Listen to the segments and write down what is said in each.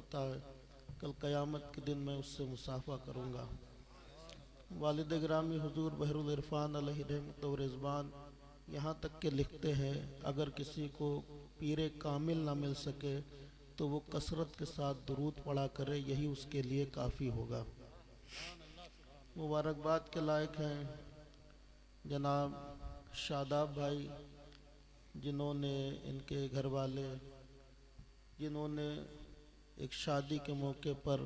कहता है कल क़यामत के दिन मैं उससे मुसाफा करूँगा। वालिद गिरामी हुजूर बहरुल इरफान अलैहि रहमत व रिज़वान यहाँ तक के लिखते हैं, अगर किसी को पीरे कामिल ना मिल सके तो वो कसरत के साथ दुरूद पढ़ा करे, यही उसके लिए काफ़ी होगा। मुबारकबाद के लायक हैं जनाब शादाब भाई, जिन्होंने इनके घर वाले जिन्होंने एक शादी के मौके पर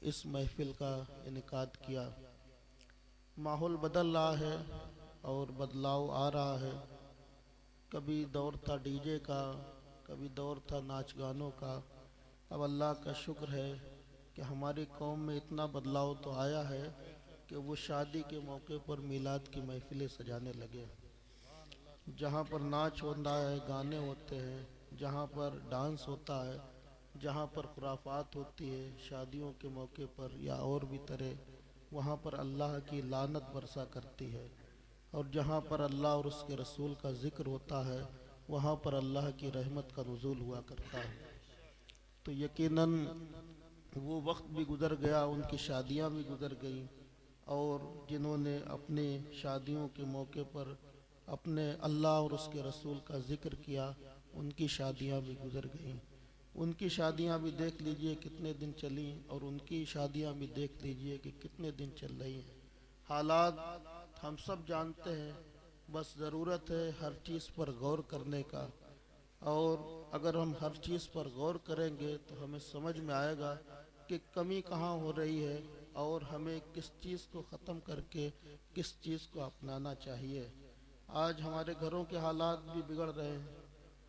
इस महफिल का इनेकाद किया। माहौल बदल रहा है और बदलाव आ रहा है। कभी दौर था डीजे का, कभी दौर था नाच गानों का। अब अल्लाह का शुक्र है कि हमारी कौम में इतना बदलाव तो आया है कि वो शादी के मौके पर मिलाद की महफिलें सजाने लगे, जहाँ पर नाच होता है, गाने होते हैं, जहाँ पर डांस होता है, जहाँ पर खुराफात होती है शादियों के मौके पर या और भी तरह, वहाँ पर अल्लाह की लानत बरसा करती है। और जहाँ पर अल्लाह और उसके रसूल का ज़िक्र होता है वहाँ पर अल्लाह की रहमत का नुज़ूल हुआ करता है। तो यकीनन वो वक्त भी गुज़र गया, उनकी शादियाँ भी गुज़र गईं, और जिन्होंने अपने शादियों के मौके पर अपने अल्लाह और उसके रसूल का ज़िक्र किया उनकी शादियाँ भी गुज़र गईं। उनकी शादियाँ भी देख लीजिए कितने दिन चली और उनकी शादियाँ भी देख लीजिए कि कितने दिन चल रही हैं। हालात हम सब जानते हैं, बस ज़रूरत है हर चीज़ पर गौर करने का। और अगर हम हर चीज़ पर गौर करेंगे तो हमें समझ में आएगा कि कमी कहाँ हो रही है और हमें किस चीज़ को ख़त्म करके किस चीज़ को अपनाना चाहिए। आज हमारे घरों के हालात भी बिगड़ रहे हैं,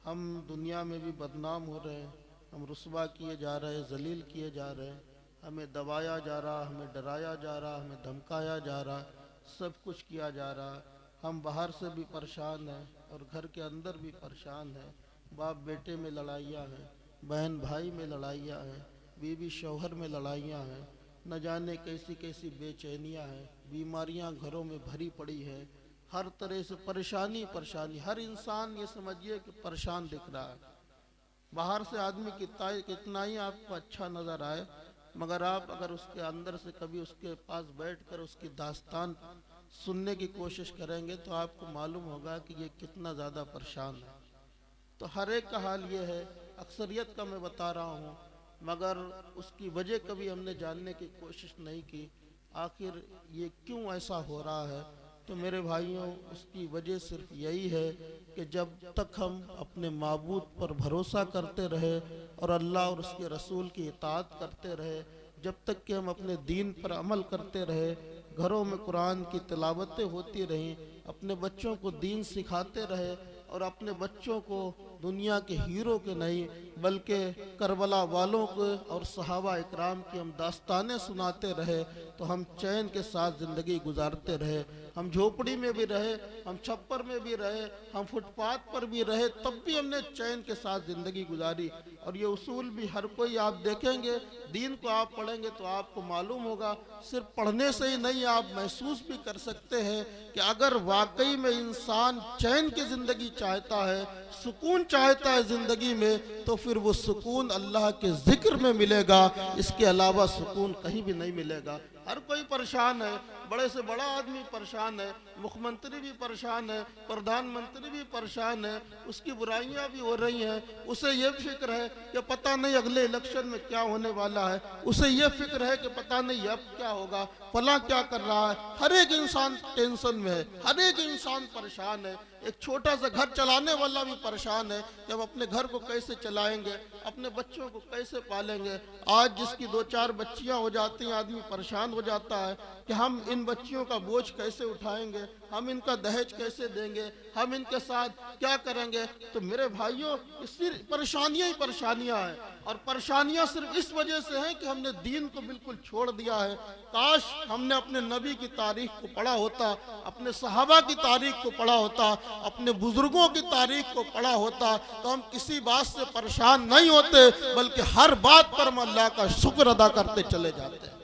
हम दुनिया में भी बदनाम हो रहे हैं, हम रुस्वा किए जा रहे हैं, जलील किए जा रहे हैं, हमें दबाया जा रहा, हमें डराया जा रहा, हमें धमकाया जा रहा, सब कुछ किया जा रहा। हम बाहर से भी परेशान हैं और घर के अंदर भी परेशान हैं। बाप बेटे में लड़ाइयाँ हैं, बहन भाई में लड़ाइयाँ हैं, बीवी शौहर में लड़ाइयाँ हैं, न जाने कैसी कैसी बेचैनियाँ हैं, बीमारियाँ घरों में भरी पड़ी है, हर तरह से परेशानी परेशानी। हर इंसान ये समझिए कि परेशान दिख रहा है। बाहर से आदमी कितना ही आपको अच्छा नज़र आए, मगर आप अगर उसके अंदर से कभी उसके पास बैठकर उसकी दास्तान सुनने की कोशिश करेंगे तो आपको मालूम होगा कि ये कितना ज़्यादा परेशान है। तो हर एक का हाल ये है, अक्सरियत का मैं बता रहा हूँ, मगर उसकी वजह कभी हमने जानने की कोशिश नहीं की, आखिर ये क्यों ऐसा हो रहा है। तो मेरे भाइयों, उसकी वजह सिर्फ यही है कि जब तक हम अपने माबूद पर भरोसा करते रहे और अल्लाह और उसके रसूल की इताअत करते रहे, जब तक कि हम अपने दीन पर अमल करते रहे, घरों में कुरान की तिलावतें होती रहीं, अपने बच्चों को दीन सिखाते रहे और अपने बच्चों को दुनिया के हीरो के नहीं बल्कि करबला वालों को और सहाबा इकराम की हम दास्तानें सुनाते रहे, तो हम चैन के साथ ज़िंदगी गुजारते रहे। हम झोपड़ी में भी रहे, हम छप्पर में भी रहे, हम फुटपाथ पर भी रहे, तब भी हमने चैन के साथ ज़िंदगी गुजारी। और ये उसूल भी हर कोई आप देखेंगे, दीन को आप पढ़ेंगे तो आपको मालूम होगा, सिर्फ पढ़ने से ही नहीं, आप महसूस भी कर सकते हैं कि अगर वाकई में इंसान चैन की ज़िंदगी चाहता है, सुकून चाहता है ज़िंदगी में, तो फिर वो सुकून अल्लाह के ज़िक्र में मिलेगा, इसके अलावा सुकून कहीं भी नहीं मिलेगा। हर कोई परेशान है, बड़े से बड़ा आदमी परेशान है, मुख्यमंत्री भी परेशान है, प्रधानमंत्री भी परेशान है, उसकी बुराइयां भी हो रही हैं, उसे ये फिक्र है कि पता नहीं अगले इलेक्शन में क्या होने वाला है, उसे ये फिक्र है कि पता नहीं अब क्या होगा, फला क्या कर रहा है। हर एक इंसान टेंशन में है, हर एक इंसान परेशान है। एक छोटा सा घर चलाने वाला भी परेशान है कि अब अपने घर को कैसे चलाएंगे, अपने बच्चों को कैसे पालेंगे। आज जिसकी 2-4 बच्चियां हो जाती हैं, आदमी परेशान हो जाता है कि हम इन बच्चियों का बोझ कैसे उठाएंगे, हम इनका दहेज कैसे देंगे, हम इनके साथ क्या करेंगे। तो मेरे भाइयों, सिर्फ परेशानियां ही परेशानियां हैं, और परेशानियां सिर्फ इस वजह से हैं कि हमने दीन को बिल्कुल छोड़ दिया है। काश हमने अपने नबी की तारीख को पढ़ा होता, अपने सहाबा की तारीख को पढ़ा होता, अपने बुजुर्गों की तारीख को पढ़ा होता, तो हम किसी बात से परेशान नहीं होते, बल्कि हर बात पर हम अल्लाह का शुक्र अदा करते चले जाते हैं।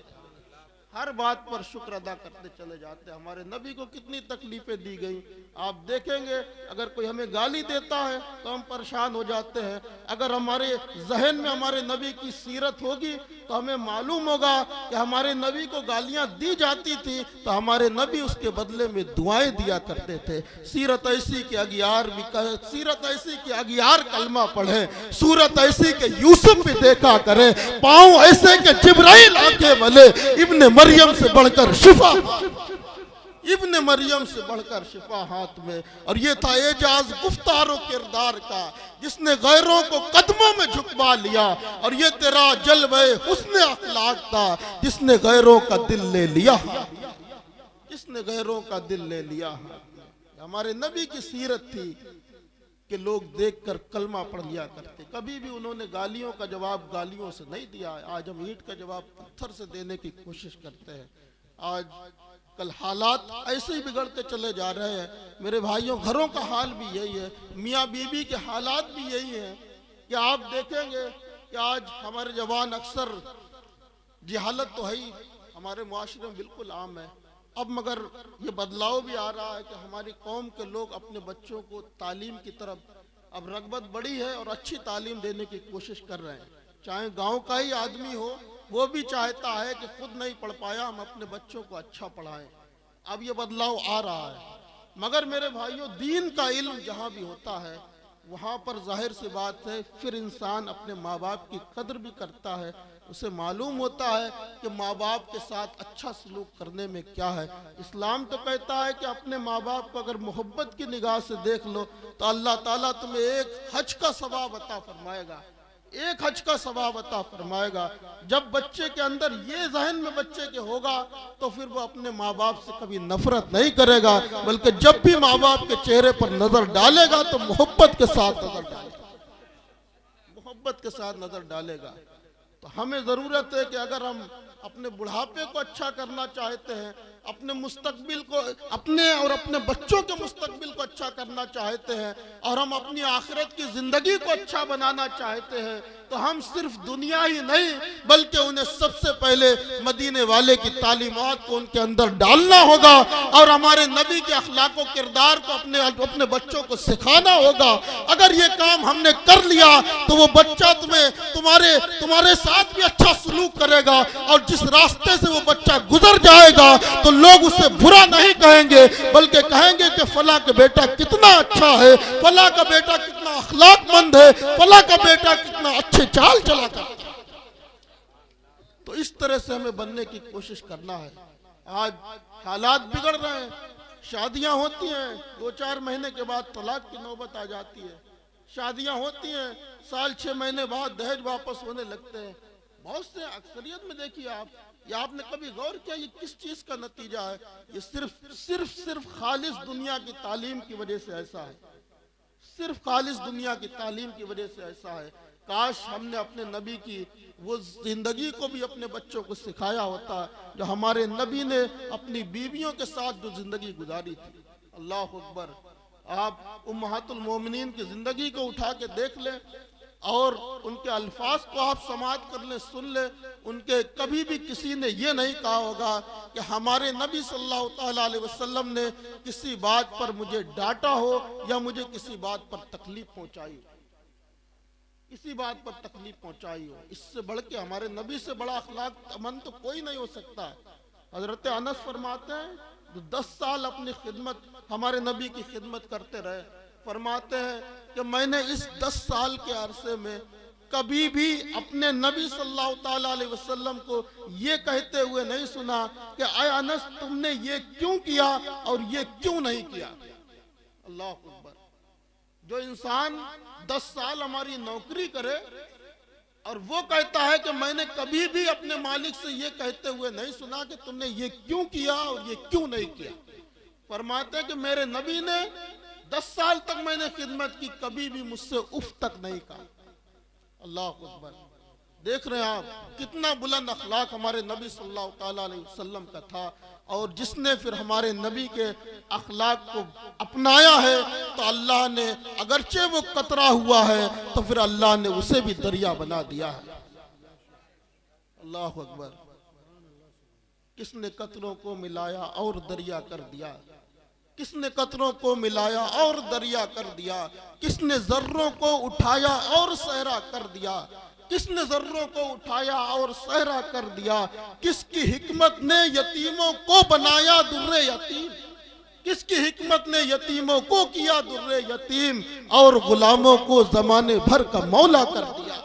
हर बात पर शुक्र अदा करते चले जाते हैं। हमारे नबी को कितनी तकलीफें दी गई, आप देखेंगे अगर कोई हमें गाली देता है तो हम परेशान हो जाते हैं। अगर हमारे जहन में हमारे नबी की सीरत होगी तो हमें मालूम होगा कि हमारे नबी को गालियां दी जाती थी तो हमारे नबी उसके बदले में दुआएं दिया करते थे। सीरत ऐसी कि अगियार भी कहे, सीरत ऐसी कि अगियार कलमा पढ़े, सूरत ऐसी कि यूसुफ भी देखा करे, पाँव ऐसे कि जिब्राइल आके मले, इब्ने मरियम से बढ़कर शिफा, इब्ने मरियम से बढ़कर शिफा हाथ में। और ये था एजाज गुफ्तार किरदार का जिसने गैरों को कदमों में झुकवा लिया। और ये तेरा जलवे हुस्न अखलाक था जिसने गैरों का दिल ले लिया, जिसने गैरों का दिल ले लिया। हमारे नबी की सीरत थी कि लोग देखकर कलमा पढ़ लिया करते। कभी भी उन्होंने गालियों का जवाब गालियों से नहीं दिया। आज हम ईंट का जवाब पत्थर से देने की कोशिश करते हैं। आज कल हालात ऐसे ही बिगड़ते चले जा रहे हैं। मेरे भाइयों, घरों का हाल भी यही है, मियाँ बीबी के हालात भी यही हैं कि आप देखेंगे कि आज हमारे जवान अक्सर जिहालत तो है ही हमारे मुआशरे में बिल्कुल आम है। अब मगर ये बदलाव भी आ रहा है कि हमारी कौम के लोग अपने बच्चों को तालीम की तरफ अब रगबत बढ़ी है और अच्छी तालीम देने की कोशिश कर रहे हैं। चाहे गांव का ही आदमी हो, वो भी चाहता है कि खुद नहीं पढ़ पाया, हम अपने बच्चों को अच्छा पढ़ाएं। अब ये बदलाव आ रहा है। मगर मेरे भाइयों, दीन का इल्म जहाँ भी होता है वहाँ पर जाहिर सी बात है फिर इंसान अपने माँ बाप की कदर भी करता है। उसे मालूम होता है कि माँ बाप के साथ अच्छा सलूक करने में क्या है। इस्लाम तो कहता है कि अपने माँ बाप को अगर मोहब्बत की निगाह से देख लो तो अल्लाह ताला तुम्हें एक हज का सवाब अता फरमाएगा, एक हज का सवाब अता फरमाएगा। जब बच्चे के अंदर ये जहन में बच्चे के होगा तो फिर वो अपने माँ बाप से कभी नफरत नहीं करेगा, बल्कि जब भी माँ बाप के चेहरे पर नजर डालेगा तो मोहब्बत के साथ नजर डालेगा, मोहब्बत के साथ नजर डालेगा। तो हमें जरूरत है कि अगर हम अपने बुढ़ापे को अच्छा करना चाहते हैं, अपने मुस्तकबिल को, अपने और अपने बच्चों के मुस्तकबिल को अच्छा करना चाहते हैं और हम अपनी आखिरत की जिंदगी को अच्छा बनाना चाहते हैं तो हम सिर्फ दुनिया ही नहीं बल्कि उन्हें सबसे पहले मदीने वाले की तालीमात को उनके अंदर डालना होगा और हमारे नबी के अखलाक व किरदार को अपने बच्चों को सिखाना होगा। अगर ये काम हमने कर लिया तो वो बच्चा तुम्हारे साथ भी अच्छा सलूक करेगा और जिस रास्ते से वो बच्चा गुजर जाएगा तो लोग उसे बुरा नहीं कहेंगे बल्कि कहेंगे कि फला का बेटा कितना अच्छा है, फला का बेटा कितना अखलाकमंद है, फला का बेटा कितना अच्छे चाल चला करता है। तो इस तरह से हमें बनने की कोशिश करना है। आज हालात बिगड़ रहे हैं, शादियां होती हैं 2-4 महीने के बाद तलाक की नौबत आ जाती है, शादियां होती हैं साल 6 महीने बाद दहेज वापस होने लगते हैं। बहुत से अक्सरियत में देखिए आप, या आपने कभी गौर किया ये किस चीज का नतीजा है? ये सिर्फ खालिस दुनिया की तालीम की वजह से ऐसा है, सिर्फ खालिस दुनिया की तालीम की वजह से ऐसा है। काश हमने अपने नबी की वो जिंदगी को भी अपने बच्चों को सिखाया होता जो हमारे नबी ने अपनी बीवियों के साथ जो जिंदगी गुजारी थी। अल्लाह अकबर। आप उम्महातुल मोमिनीन की जिंदगी को उठा के देख लें और उनके अल्फाज को आप समाअत कर ले, सुन ले। उनके कभी भी किसी ने ये नहीं कहा होगा कि हमारे नबी सल्लल्लाहु अलैहि वसल्लम ने किसी बात पर मुझे डांटा हो या मुझे किसी बात पर तकलीफ पहुंचाई हो, किसी बात पर तकलीफ पहुंचाई हो। इससे बढ़ के हमारे नबी से बड़ा अखलाकमंद तो कोई नहीं हो सकता। हजरत अनस फरमाते हैं जो 10 साल अपनी खिदमत हमारे नबी की खिदमत करते रहे, फरमाते हैं कि मैंने इस 10 साल के अरसे में कभी भी अपने नबी सल्लल्लाहु अलैहि वसल्लम को ये कहते हुए नहीं सुना कि आय अनस तुमने ये क्यों किया और ये क्यों नहीं किया। अल्लाह अकबर। जो इंसान 10 साल हमारी नौकरी करे और वो कहता है कि मैंने कभी भी अपने मालिक से ये कहते हुए नहीं सुना कि तुमने ये क्यों किया और ये क्यों नहीं किया, फरमाते हैं कि मेरे नबी ने 10 साल तक मैंने खिदमत की, कभी भी मुझसे उफ तक नहीं कहा। अल्लाह अकबर। देख रहे हैं आप कितना बुलंद अखलाक हमारे नबी सल्लल्लाहु अलैहि वसल्लम का था। और जिसने फिर हमारे नबी के अखलाक को अपनाया है तो अल्लाह ने, अगरचे वो कतरा हुआ है तो फिर अल्लाह ने उसे भी दरिया बना दिया है। अल्लाह अकबर। किसने कतरों को मिलाया और दरिया कर दिया, किसने कतरों को मिलाया और दरिया कर दिया, किसने जर्रों को उठाया और सहरा कर दिया, किसने जर्रों को उठाया और सहरा कर दिया, किसकी हिकमत ने यतीमों को बनाया दुर्रे यतीम, किसकी हिकमत ने यतीमों को किया दुर्रे यतीम, और गुलामों को जमाने भर का मौला कर दिया,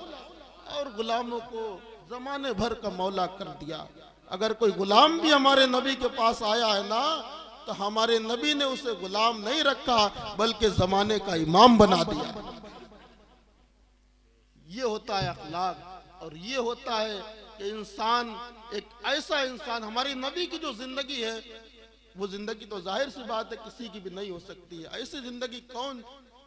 और गुलामों को जमाने भर का मौला कर दिया। अगर कोई गुलाम भी हमारे नबी के पास आया है ना, तो हमारे नबी ने उसे गुलाम नहीं रखा बल्कि जमाने का इमाम बना दिया। ये होता है अखलाक, और ये होता है कि इंसान एक ऐसा इंसान, हमारी नबी की जो जिंदगी है वो जिंदगी तो जाहिर सी बात है किसी की भी नहीं हो सकती है। ऐसी जिंदगी कौन,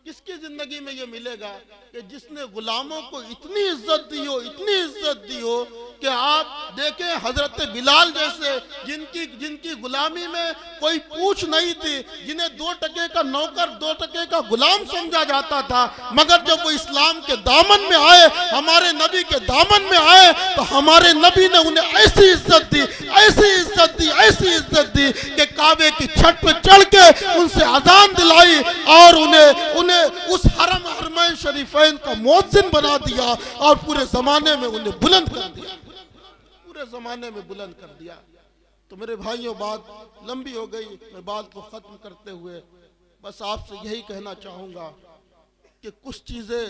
किसकी जिंदगी में ये मिलेगा कि जिसने गुलामों को इतनी इज्जत दी हो, इतनी इज्जत दी हो कि आप देखें हजरत बिलाल जैसे जिनकी गुलामी में कोई पूछ नहीं थी, जिन्हें 2 टके का नौकर 2 टके का गुलाम समझा जाता था, मगर जब वो इस्लाम के दामन में आए, हमारे नबी के दामन में आए, तो हमारे नबी ने उन्हें ऐसी इज्जत दी, ऐसी इज्जत दी, ऐसी इज्जत दी कि काबे की छत पर चढ़ के उनसे अजान दिलाई और उन्हें उस हरमैन शरीफैन का मुअज्जिन बना दिया और पूरे जमाने में उन्हें बुलंद कर दिया, पूरे जमाने में बुलंद कर दिया। तो मेरे भाइयों, बात लंबी हो गई, मैं बात को खत्म करते हुए बस आपसे यही कहना चाहूंगा कि कुछ चीजें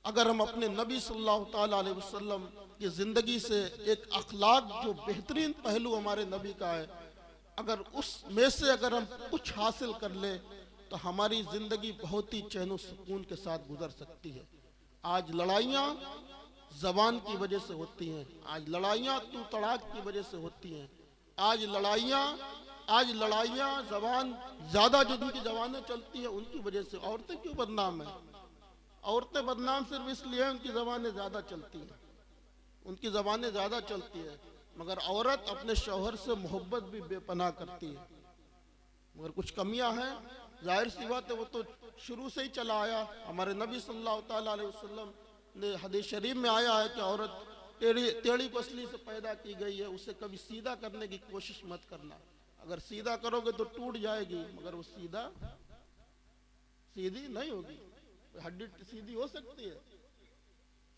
अगर हम अपने नबी सल्लल्लाहु ताला अलैहि वसल्लम की जिंदगी से, एक अखलाक जो बेहतरीन पहलू हमारे नबी का है, अगर उसमें से अगर हम कुछ हासिल कर ले तो हमारी जिंदगी बहुत ही चैन सुकून के साथ गुजर सकती है। आज लड़ाइयाँ जबान की वजह से होती हैं, आज लड़ाइयाँ तू तड़ाक की वजह से होती हैं, आज लड़ाइयाँ जबान ज्यादा जिनकी जबानें चलती हैं उनकी वजह से। औरतें क्यों बदनाम है? औरतें बदनाम सिर्फ इसलिए उनकी जबानें ज्यादा चलती हैं, उनकी जबानें ज्यादा चलती है, मगर औरत अपने शौहर से मोहब्बत भी बेपनाह करती है। मगर कुछ कमियां हैं, जाहिर सी बात है, वो तो शुरू से ही चला आया। हमारे नबी सल्लल्लाहु ताला अलैहि वसल्लम ने हदीस शरीफ में आया है कि औरत टेढ़ी पसली से पैदा की गई है, उसे कभी सीधा करने की कोशिश मत करना, अगर सीधा करोगे तो टूट जाएगी, मगर वो सीधी नहीं होगी, हड्डी सीधी हो सकती है।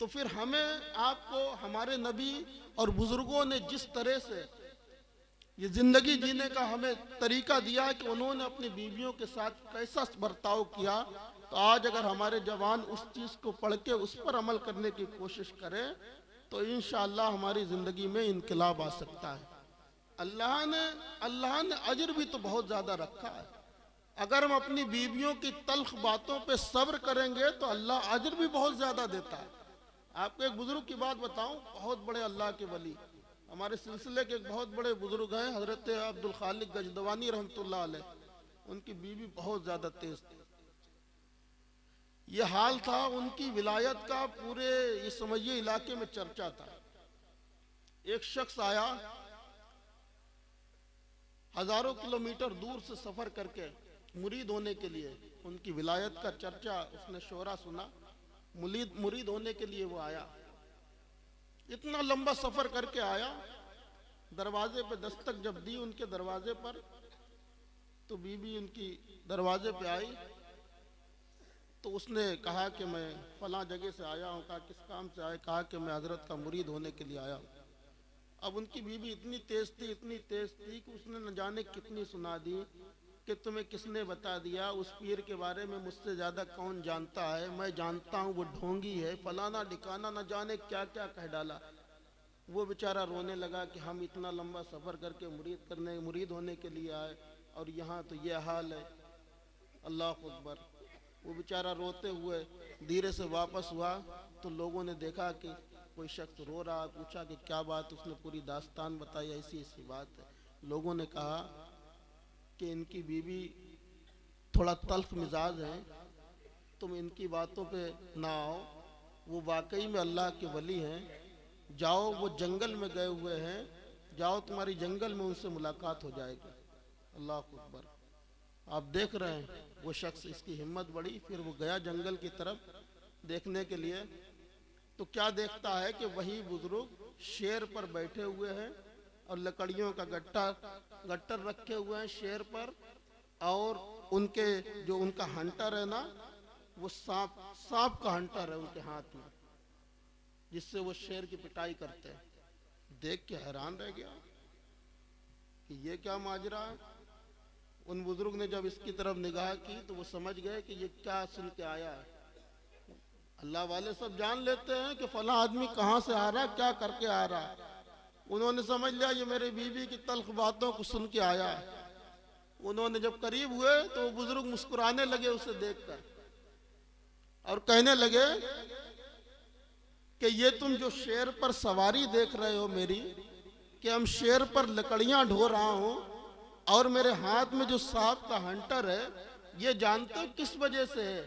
तो फिर हमें आपको हमारे नबी और बुजुर्गों ने जिस तरह से ये जिंदगी जीने का हमें तरीका दिया है कि उन्होंने अपनी बीवियों के साथ कैसा बर्ताव किया, तो आज अगर हमारे जवान उस चीज को पढ़ के उस पर अमल करने की कोशिश करें तो इंशाअल्लाह हमारी जिंदगी में इनकलाब आ सकता है। अल्लाह ने अजर भी तो बहुत ज्यादा रखा है। अगर हम अपनी बीवियों की तल्ख बातों पे सब्र करेंगे तो अल्लाह अजर भी बहुत ज्यादा देता है। आपको एक बुजुर्ग की बात बताऊं, बहुत बड़े अल्लाह के वली, हमारे सिलसिले के एक बहुत बड़े बुजुर्ग हैं हजरत अब्दुल खालिक गजदवानी रहमतुल्लाह अलैह, उनकी बीवी बहुत ज्यादा तेज थी। ये हाल था उनकी विलायत का, पूरे ये समझिए इलाके में चर्चा था। एक शख्स आया हजारों किलोमीटर दूर से सफर करके मुरीद होने के लिए, उनकी विलायत का चर्चा उसने शोरा सुना, मुरीद होने के लिए वो आया। इतना लंबा सफर करके आया, दरवाजे पे दस्तक जब दी उनके दरवाजे पर, तो बीबी उनकी दरवाजे पे आई, तो उसने कहा कि मैं फलां जगह से आया हूँ। कहा किस काम से आए? कहा कि मैं हजरत का मुरीद होने के लिए आया हूँ। अब उनकी बीबी इतनी तेज थी कि उसने न जाने कितनी सुना दी कि तुम्हें किसने बता दिया उस पीर के बारे में, मुझसे ज्यादा कौन जानता है, मैं जानता हूँ वो ढोंगी है, फलाना ठिकाना, न जाने क्या क्या कह डाला। वो बेचारा रोने लगा कि हम इतना लंबा सफर करके मुरीद होने के लिए आए और यहाँ तो ये हाल है। अल्लाह अकबर। वो बेचारा रोते हुए धीरे से वापस हुआ तो लोगों ने देखा कि कोई शख्स रो रहा, पूछा कि क्या बात, उसने पूरी दास्तान बताई, ऐसी ऐसी बात है। लोगों ने कहा कि इनकी बीवी थोड़ा तल्ख मिजाज है, तुम इनकी बातों पे ना आओ, वो वाकई में अल्लाह के वली हैं, जाओ, वो जंगल में गए हुए हैं, जाओ तुम्हारी जंगल में उनसे मुलाकात हो जाएगी। अल्लाह अकबर। आप देख रहे हैं वो शख्स, इसकी हिम्मत बढ़ी, फिर वो गया जंगल की तरफ देखने के लिए। तो क्या देखता है कि वही बुजुर्ग शेर पर बैठे हुए हैं और लकड़ियों का गट्टर रखे हुए हैं शेर पर, और उनके जो उनका हंटर है ना, वो सांप का हंटर है उनके हाथ में, जिससे वो शेर की पिटाई करते हैं। देख के हैरान रह गया कि ये क्या माजरा है। उन बुजुर्ग ने जब इसकी तरफ निगाह की तो वो समझ गए कि ये क्या सुन के आया है। अल्लाह वाले सब जान लेते हैं कि फला आदमी कहाँ से आ रहा है, क्या करके आ रहा है। उन्होंने समझ लिया ये मेरे बीवी की तल्ख बातों को सुन के आया है। उन्होंने जब करीब हुए तो वो बुजुर्ग मुस्कुराने लगे उसे देखकर, और कहने लगे कि ये तुम जो शेर पर सवारी देख रहे हो मेरी, कि हम शेर पर लकड़ियां ढो रहा हूं, और मेरे हाथ में जो सांप का हंटर है, ये जानते हो किस वजह से है?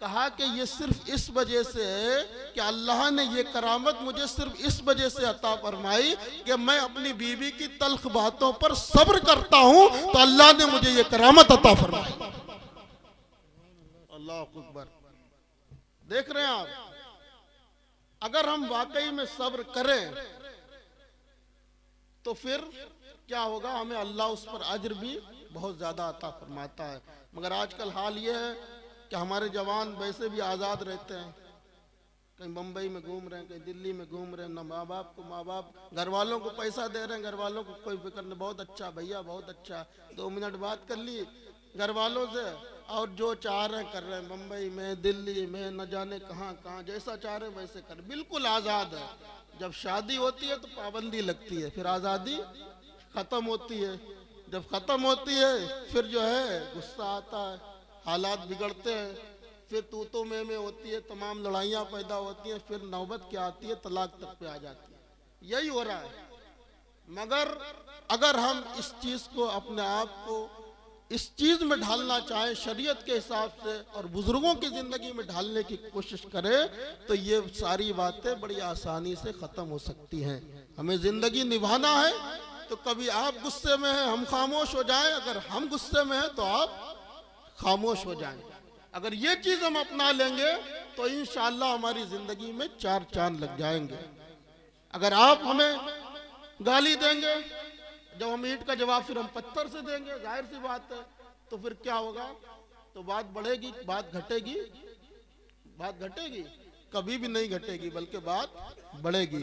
कहा कि ये सिर्फ इस वजह से है कि अल्लाह ने ये करामत मुझे सिर्फ इस वजह से अता फरमाई कि मैं अपनी बीवी की तल्ख बातों पर सब्र करता हूं, तो अल्लाह ने मुझे ये करामत अता फरमाई। अल्लाह अकबर। देख रहे हैं आप, अगर हम वाकई में सब्र करें तो फिर क्या होगा, हमें अल्लाह उस पर अज्र भी बहुत ज्यादा अता फरमाता है। मगर आजकल हाल ये है कि हमारे जवान वैसे भी आज़ाद रहते हैं, कहीं मुंबई में घूम रहे हैं, कहीं दिल्ली में घूम रहे हैं, ना माँ बाप घर वालों को पैसा दे रहे हैं, घर वालों को कोई फिक्र नहीं, बहुत अच्छा भैया बहुत अच्छा, 2 मिनट बात कर ली घर वालों से, और जो चाह रहे हैं कर रहे हैं, मुंबई में दिल्ली में न जाने कहाँ कहाँ, जैसा चाह रहे हैं वैसे कर, बिल्कुल आज़ाद है। जब शादी होती है तो पाबंदी लगती है, फिर आज़ादी ख़त्म होती है। जब ख़त्म होती है फिर जो है गुस्सा आता है, हालात बिगड़ते हैं, फिर तू में होती है, तमाम लड़ाइयाँ पैदा होती हैं, फिर नौबत क्या आती है, तलाक तक पे आ जाती है। यही हो रहा है। मगर अगर हम इस चीज़ को, अपने आप को इस चीज़ में ढालना चाहें शरीयत के हिसाब से, और बुजुर्गों की ज़िंदगी में ढालने की कोशिश करें, तो ये सारी बातें बड़ी आसानी से ख़त्म हो सकती हैं। हमें ज़िंदगी निभाना है तो कभी आप गुस्से में हैं हम खामोश हो जाएं, अगर हम गुस्से में हैं तो आप खामोश हो जाएं। अगर ये चीज हम अपना लेंगे तो इंशाअल्लाह हमारी जिंदगी में 4 चांद लग जाएंगे। अगर आप हमें गाली देंगे, जब हम ईंट का जवाब फिर हम पत्थर से देंगे, जाहिर सी बात है, तो फिर क्या होगा, तो बात बढ़ेगी, बात घटेगी, बात घटेगी, कभी भी नहीं घटेगी, बल्कि बात बढ़ेगी।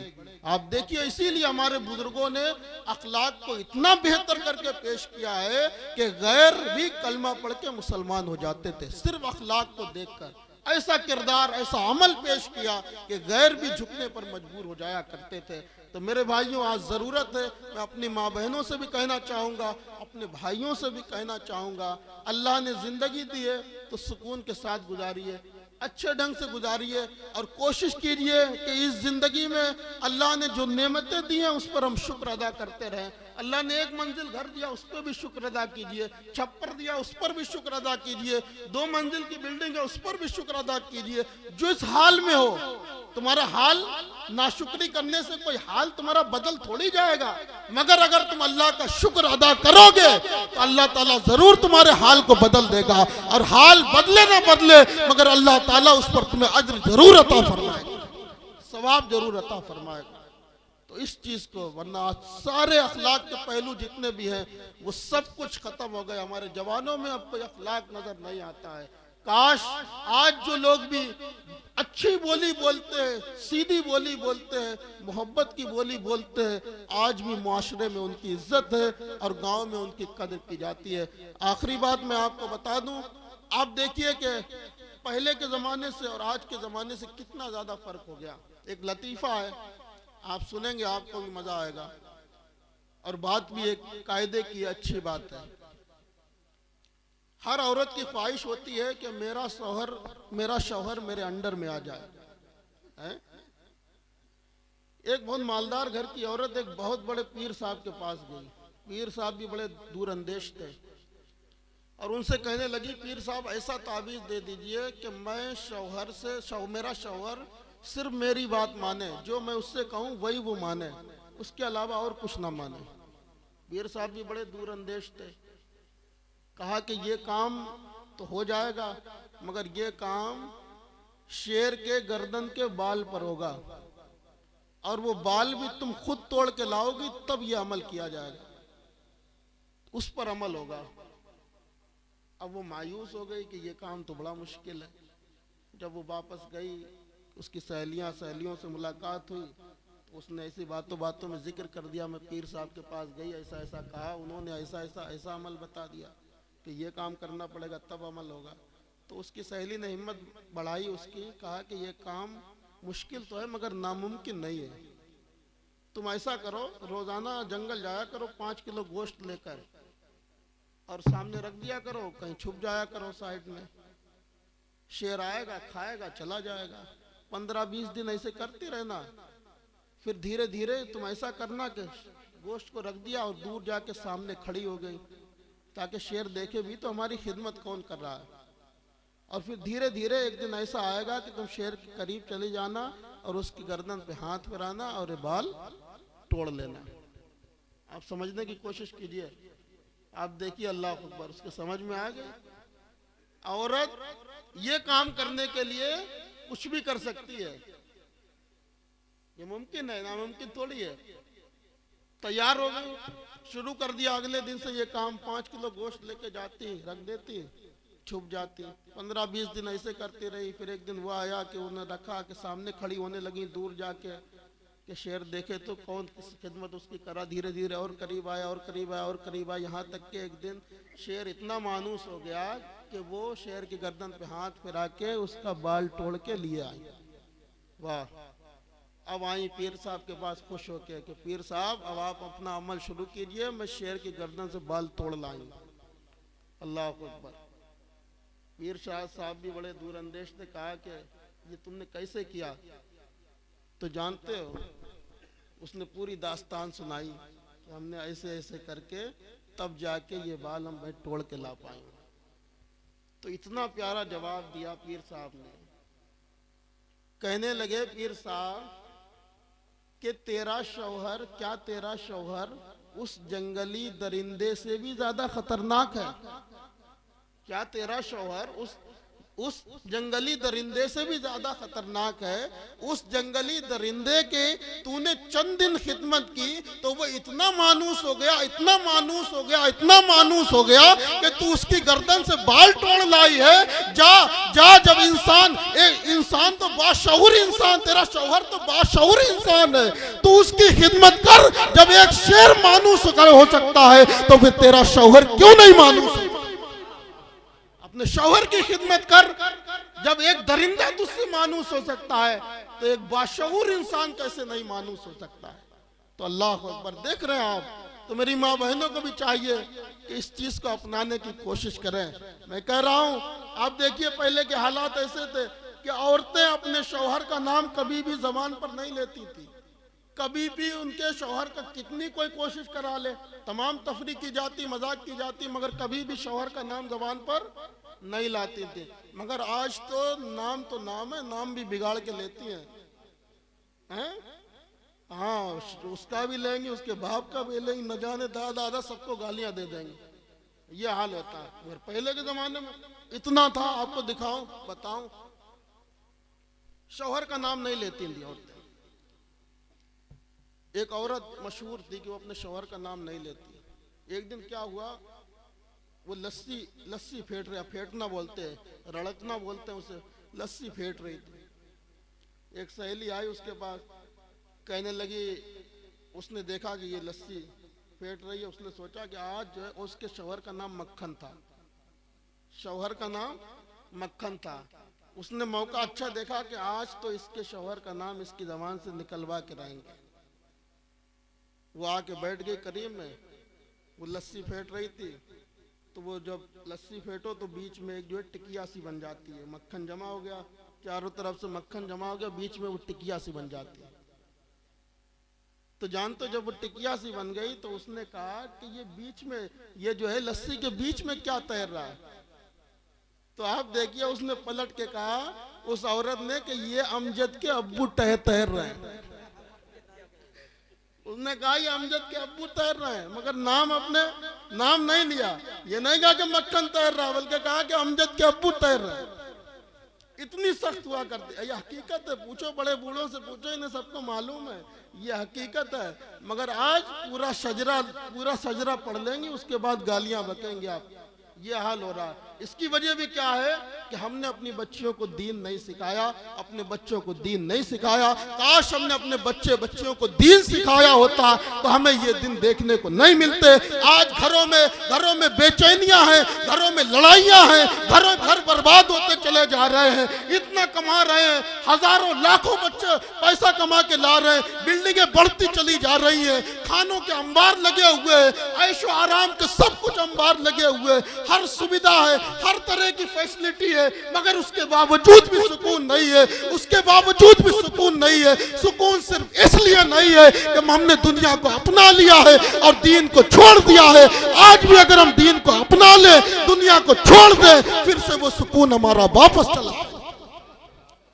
आप देखिए, इसीलिए हमारे बुजुर्गों ने अखलाक को इतना बेहतर करके पेश किया है कि गैर भी कलमा पढ़ के मुसलमान हो जाते थे, सिर्फ अखलाक को देखकर। ऐसा किरदार, ऐसा अमल पेश किया कि गैर भी झुकने पर मजबूर हो जाया करते थे। तो मेरे भाइयों, आज ज़रूरत है, मैं अपनी माँ बहनों से भी कहना चाहूँगा, अपने भाइयों से भी कहना चाहूँगा, अल्लाह ने ज़िंदगी दी है तो सुकून के साथ गुजारिए, अच्छे ढंग से गुजारिए, और कोशिश कीजिए कि इस ज़िंदगी में अल्लाह ने जो नेमतें दी हैं उस पर हम शुक्र अदा करते रहें। अल्लाह ने 1 मंजिल घर दिया, उस पर भी शुक्र अदा कीजिए, छप्पर दिया उस पर भी शुक्र अदा कीजिए, 2 मंजिल की बिल्डिंग है उस पर भी शुक्र अदा कीजिए। जो इस हाल में हो, तुम्हारा हाल नाशुक्री करने से कोई हाल तुम्हारा बदल थोड़ी जाएगा, मगर अगर तुम अल्लाह का शुक्र अदा करोगे तो अल्लाह ताला जरूर तुम्हारे हाल को बदल देगा। और हाल बदले ना बदले, मगर अल्लाह ताला उस पर तुम्हें अज्र जरूर अता फरमाएगा, सवाब जरूर अता फरमाएगा। तो इस चीज को, वरना सारे अखलाक के पहलू जितने भी हैं वो सब कुछ खत्म हो गए। हमारे जवानों में अब कोई अखलाक नजर नहीं आता है। काश आज जो लोग भी अच्छी बोली बोलते हैं, सीधी बोली बोलते हैं, मोहब्बत की बोली बोलते हैं, आज भी मुआशरे में उनकी इज्जत है और गांव में उनकी कदर की जाती है। आखिरी बात मैं आपको बता दूं, आप देखिए कि पहले के ज़माने से और आज के ज़माने से कितना ज़्यादा फ़र्क हो गया। एक लतीफ़ा है, आप सुनेंगे आपको भी मज़ा आएगा, और बात भी एक कायदे की अच्छी बात है। हर औरत की ख्वाहिश होती है कि मेरा शौहर मेरे अंडर में आ जाए, है? एक बहुत मालदार घर की औरत एक बहुत बड़े पीर साहब के पास गई। पीर साहब भी बड़े दूर अंदेश थे, और उनसे कहने लगी, पीर साहब ऐसा ताबीज़ दे दीजिए कि मैं मेरा शौहर सिर्फ मेरी बात माने, जो मैं उससे कहूँ वही वो माने, उसके अलावा और कुछ ना माने। पीर साहब भी बड़े दूर अंदेश थे। कहा कि ये काम तो हो जाएगा, मगर ये काम शेर के गर्दन के बाल पर होगा। और वो बाल भी तुम खुद तोड़ के लाओगी तब ये अमल किया जाएगा, उस पर अमल होगा। अब वो मायूस हो गई कि ये काम तो बड़ा मुश्किल है। जब वो वापस गई, उसकी सहेलियों से मुलाकात हुई, तो उसने ऐसी बातों बातों में जिक्र कर दिया, मैं पीर साहब के पास गई, ऐसा ऐसा कहा, उन्होंने ऐसा ऐसा ऐसा अमल बता दिया कि ये काम करना पड़ेगा तब अमल होगा। तो उसकी सहेली ने हिम्मत बढ़ाई उसकी, कहा कि ये काम मुश्किल तो है मगर नामुमकिन नहीं है। तुम ऐसा करो, रोजाना जंगल जाया करो 5 किलो गोश्त लेकर और सामने रख दिया करो, कहीं छुप जाया करो साइड में, शेर आएगा खाएगा चला जाएगा। 15-20 दिन ऐसे करते रहना, फिर धीरे धीरे तुम ऐसा करना कि गोश्त को रख दिया और दूर जाके सामने खड़ी हो गई, ताकि शेर देखे भी तो हमारी खिदमत कौन कर रहा है। और फिर धीरे धीरे एक दिन ऐसा आएगा कि तुम शेर के करीब चले जाना और उसकी गर्दन पे हाथ फिराना और ये बाल तोड़ लेना। आप समझने की कोशिश कीजिए, आप देखिए, अल्लाह अकबर, उसके समझ में आ गई। औरत ये काम करने के लिए कुछ भी कर सकती है, ये मुमकिन है, नामुमकिन थोड़ी है। तैयार हो गई, शुरू कर दिया, अगले दिन से ये काम 5 किलो गोश्त लेके जाती, रख देती, छुप जाती। 15-20 दिन ऐसे करती रही। फिर एक दिन वो आया कि उन्हें रखा कि सामने खड़ी होने लगी दूर जाके कि शेर देखे तो कौन किसी खिदमत उसकी करा। धीरे धीरे और करीब आया और करीब आया और करीब आया, यहाँ तक कि एक दिन शेर इतना मानूस हो गया कि वो शेर की गर्दन पे हाथ फिरा के उसका बाल तोड़ के लिए आई। वाह! अब आई पीर साहब के पास खुश होके कि पीर साहब अब आप अपना अमल शुरू कीजिए, मैं शेर की गर्दन से बाल तोड़ लाऊंगा। अल्लाह अकबर। पीर शाह साहब भी बड़े दूर अंदेश ने कहा कि ये तुमने कैसे किया? तो जानते हो, उसने पूरी दास्तान सुनाई कि हमने ऐसे ऐसे करके तब जाके ये बाल हम भाई तोड़ के ला पाएंगे। तो इतना प्यारा जवाब दिया पीर साहब ने। कहने लगे पीर साहब कि तेरा शौहर, क्या तेरा शौहर उस जंगली दरिंदे से भी ज्यादा खतरनाक है? क्या तेरा शौहर उस जंगली दरिंदे से भी ज्यादा खतरनाक है? उस जंगली दरिंदे के तूने चंद दिन खिदमत की तो वो इतना मानूस हो गया, इतना मानूस हो गया, इतना मानूस हो गया कि तू उसकी गर्दन से बाल तोड़ लाई है। जा जा, जब इंसान तो बाशऊर इंसान, तेरा शौहर तो बाशऊर इंसान है, तू उसकी खिदमत कर। जब एक शेर मानूस हो सकता है तो फिर तेरा शौहर क्यों नहीं मानूस? अपने शौहर की खिदमत कर। जब एक दरिंदा तुझसे मानूस हो सकता है तो एक बाशऊर इंसान कैसे नहीं मानूस हो सकता है? तो अल्लाह अकबर। देख रहे हैं आप, तो मेरी माँ बहनों को भी चाहिए कि इस चीज को अपनाने की कोशिश करें। मैं कह रहा हूँ, आप देखिए पहले के हालात ऐसे थे कि औरतें अपने शौहर का नाम कभी भी जबान पर नहीं लेती थी। कभी भी उनके शौहर का कितनी कोई कोशिश करा ले, तमाम तफरी की जाती, मजाक की जाती, मगर कभी भी शौहर का नाम जबान पर नहीं लाती थी। मगर आज तो नाम है, नाम भी बिगाड़ के लेती हैं। हाँ, उसका भी लेंगे, उसके बाप का भी लेंगे, न जाने दादा सबको गालियां दे देंगे। ये हाल होता है। मगर पहले के जमाने में इतना था, आपको दिखाऊं, बताऊं, शौहर का नाम नहीं लेती थी औरतें। एक औरत मशहूर थी कि वो अपने शौहर का नाम नहीं लेती। एक दिन क्या हुआ, वो लस्सी फेंट रहा, फेंटना बोलते हैं, रड़कना बोलते हैं उसे, लस्सी फेंट रही थी। एक सहेली आई उसके पास, कहने लगी, उसने देखा कि ये लस्सी फेंट रही है, उसने सोचा कि आज जो है, उसके शौहर का नाम मक्खन था, शौहर का नाम मक्खन था। उसने मौका अच्छा देखा कि आज तो इसके शौहर का नाम इसकी जबान से निकलवा के रहेंगे। वो आके बैठ गई करीब में, वो लस्सी फेंट रही थी। तो वो जब लस्सी फेंटो तो बीच में एक जो है टिकिया सी बन जाती है, मक्खन जमा हो गया, चारों तरफ से मक्खन जमा हो गया, बीच में वो टिकिया सी बन जाती है। तो जानते, जब वो टिकिया सी बन गई तो उसने कहा कि ये बीच में, ये जो है लस्सी के बीच में क्या तैर रहा है? तो आप देखिए, उसने पलट के कहा, उस औरत ने, कि ये अमजद के अब्बू तैर रहे हैं। उसने कहा ये अमजद के अब्बू तैर रहे हैं, मगर नाम नहीं लिया। ये नहीं कहा कि मक्खन तैर रहा, बल्कि कहा कि अमजद के अब्बू तैर रहे हैं। इतनी सख्त हुआ करती। ये हकीकत है, पूछो बड़े बूढ़ों से पूछो, इन्हें सबको मालूम है, ये हकीकत है। मगर आज पूरा सजरा पढ़ लेंगे, उसके बाद गालियां बकेंगे आप। ये हाल हो रहा है। इसकी वजह भी क्या है कि हमने अपनी बच्चियों को दीन नहीं सिखाया, अपने बच्चों को दीन नहीं सिखाया। काश हमने अपने बच्चियों को दीन सिखाया होता तो हमें ये दिन देखने को नहीं मिलते। आज घरों में बेचैनियां हैं, घरों में लड़ाइयां हैं, घर बर्बाद होते चले जा रहे हैं। इतना कमा रहे हैं, हजारों लाखों बच्चे पैसा कमा के ला रहे हैं, बिल्डिंगें बढ़ती चली जा रही है, खानों के अंबार लगे हुए हैं, ऐशो आराम के सब कुछ अंबार लगे हुए हैं, हर सुविधा है, हर तरह की फैसिलिटी है, मगर उसके बावजूद भी सुकून नहीं है। उसके बावजूद भी सुकून नहीं है। सुकून सिर्फ इसलिए नहीं है कि हमने दुनिया को अपना लिया है और दीन को छोड़ दिया है। आज भी अगर हम दीन को अपना ले, दुनिया को छोड़ दे, फिर से वो सुकून हमारा वापस चला है,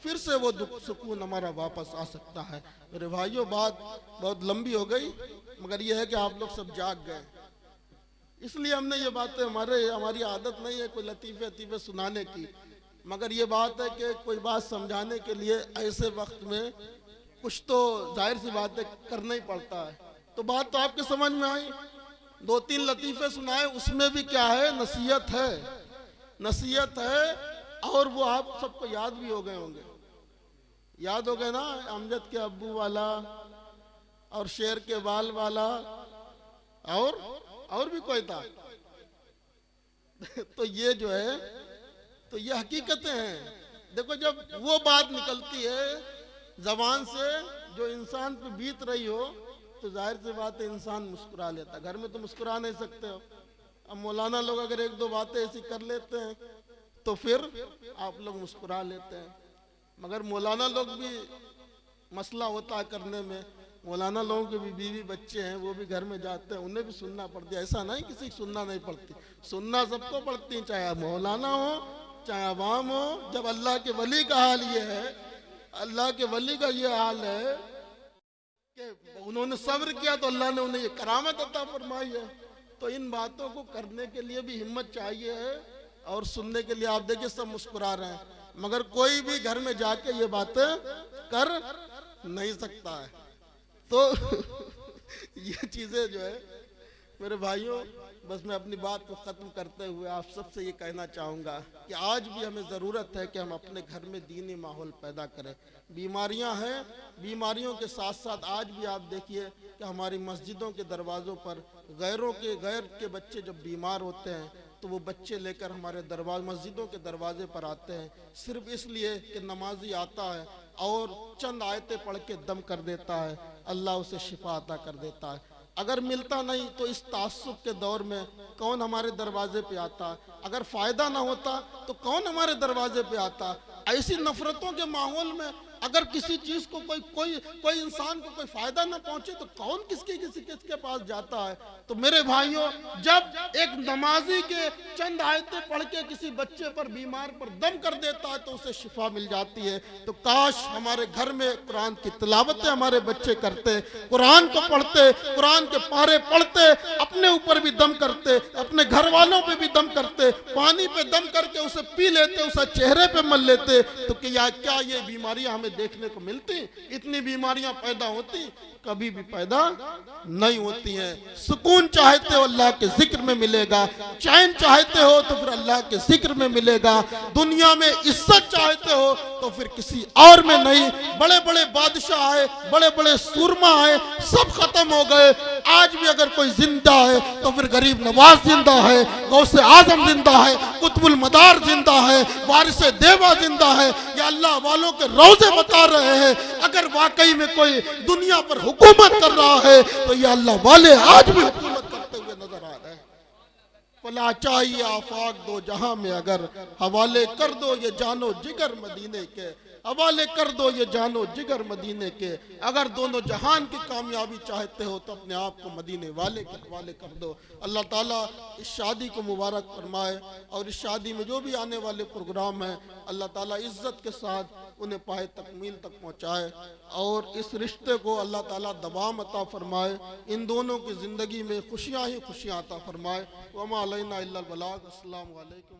फिर से वो सुकून हमारा वापस आ सकता है। मेरे भाइयों, बात बहुत लंबी हो गई, मगर यह है कि आप लोग सब जाग गए, इसलिए हमने ये बातें, हमारी आदत नहीं है कोई लतीफ़े सुनाने की, मगर ये बात है कि कोई बात समझाने के लिए ऐसे वक्त में कुछ तो जाहिर सी बातें करना ही पड़ता है। तो बात तो आपके समझ में आई, 2-3 लतीफ़े सुनाए, उसमें भी क्या है, नसीहत है। और वो आप सबको याद भी हो गए होंगे, याद हो गए ना, अमजद के अब्बू वाला और शेर के बाल वाला, और भी कोई था। तो ये जो है, तो ये हकीकतें हैं। देखो, जब वो बात निकलती है जबान से जो इंसान पे बीत रही हो, तो जाहिर सी बात है इंसान मुस्कुरा लेता। घर में तो मुस्कुरा नहीं सकते हो। अब मौलाना लोग अगर 1-2 बातें ऐसी कर लेते हैं तो फिर आप लोग मुस्कुरा लेते हैं, मगर मौलाना लोग भी मसला होता है करने में। मौलाना लोगों के भी बीवी बच्चे हैं, वो भी घर में जाते हैं, उन्हें भी सुनना पड़ती है। ऐसा नहीं किसी को सुनना नहीं पड़ती, सुनना सबको पड़ती है, चाहे मौलाना हो चाहे अवाम हो। जब अल्लाह के वली का हाल ये है, अल्लाह के वली का ये हाल है कि उन्होंने सब्र किया तो अल्लाह ने उन्हें ये करामत अता फरमाई है। तो इन बातों को करने के लिए भी हिम्मत चाहिए है, और सुनने के लिए आप देखिए सब मुस्कुरा रहे हैं, मगर कोई भी घर में जाके ये बातें कर नहीं सकता है। तो ये चीजें जो है मेरे भाइयों, बस मैं अपनी बात को ख़त्म करते हुए आप सबसे ये कहना चाहूँगा कि आज भी हमें ज़रूरत है कि हम अपने घर में दीनी माहौल पैदा करें। बीमारियां हैं, बीमारियों के साथ साथ आज भी आप देखिए कि हमारी मस्जिदों के दरवाज़ों पर गैर के बच्चे जब बीमार होते हैं तो वो बच्चे लेकर हमारे मस्जिदों के दरवाजे पर आते हैं, सिर्फ इसलिए कि नमाजी आता है और चंद आयतें पढ़ के दम कर देता है, अल्लाह उसे शिफा अता कर देता है। अगर मिलता नहीं तो इस तासुब के दौर में कौन हमारे दरवाजे पे आता? अगर फ़ायदा ना होता तो कौन हमारे दरवाजे पे आता? ऐसी नफरतों के माहौल में अगर किसी चीज़ को कोई इंसान को कोई फ़ायदा ना पहुंचे तो कौन किसके पास जाता है? तो मेरे भाइयों, जब एक नमाजी के चंद आयतें पढ़ के किसी बच्चे पर, बीमार पर दम कर देता है तो उसे शिफा मिल जाती है। तो काश हमारे घर में कुरान की तिलावतें हमारे बच्चे करते, कुरान को पढ़ते, कुरान के पारे पढ़ते, अपने ऊपर भी दम करते, अपने घर वालों पे भी दम करते, पानी पे दम करके उसे पी लेते, उसे चेहरे पे मल लेते, तो क्या ये बीमारियां हमें देखने को मिलती? इतनी बीमारियां पैदा होती? कभी भी पैदा नहीं होती हैं। सुकून चाहते हो अल्लाह के जिक्र में मिलेगा, चैन चाहते हो तो फिर अल्लाह के जिक्र में मिलेगा, दुनिया में इज्जत चाहते हो तो फिर किसी और में नहीं। बड़े बड़े बादशाह आए, बड़े बड़े सूरमा आए, सब खत्म हो गए। आज भी अगर कोई जिंदा है तो फिर गरीब नवाज जिंदा है, गौसे आजम जिंदा है, कुतुबुल मदार जिंदा है, वारिसे देवा जिंदा है। या अल्लाह वालों के रोजे बता रहे हैं, अगर वाकई में कोई दुनिया पर हुकूमत कर रहा है तो ये अल्लाह वाले आज भी हुकूमत करते हुए नजर आ रहे हैं। फला चाहिए आफाक दो जहां में, अगर हवाले कर दो ये जानो जिगर मदीने के, हवाले कर दो ये जानो जिगर मदीने के। अगर दोनों जहान की कामयाबी चाहते हो तो अपने आप को मदीने वाले के हवाले कर दो। अल्लाह ताला इस शादी को मुबारक फरमाए, और इस शादी में जो भी आने वाले प्रोग्राम हैं अल्लाह ताला इज्जत के साथ उन्हें पाए तकमील तक पहुँचाए, और इस रिश्ते को अल्लाह ताला दवाम अता फरमाए। इन दोनों की ज़िंदगी में खुशियाँ ही खुशियाँ अता फरमाए। वमा अलैना इल्लल बलाग। अस्सलामु अलैकुम।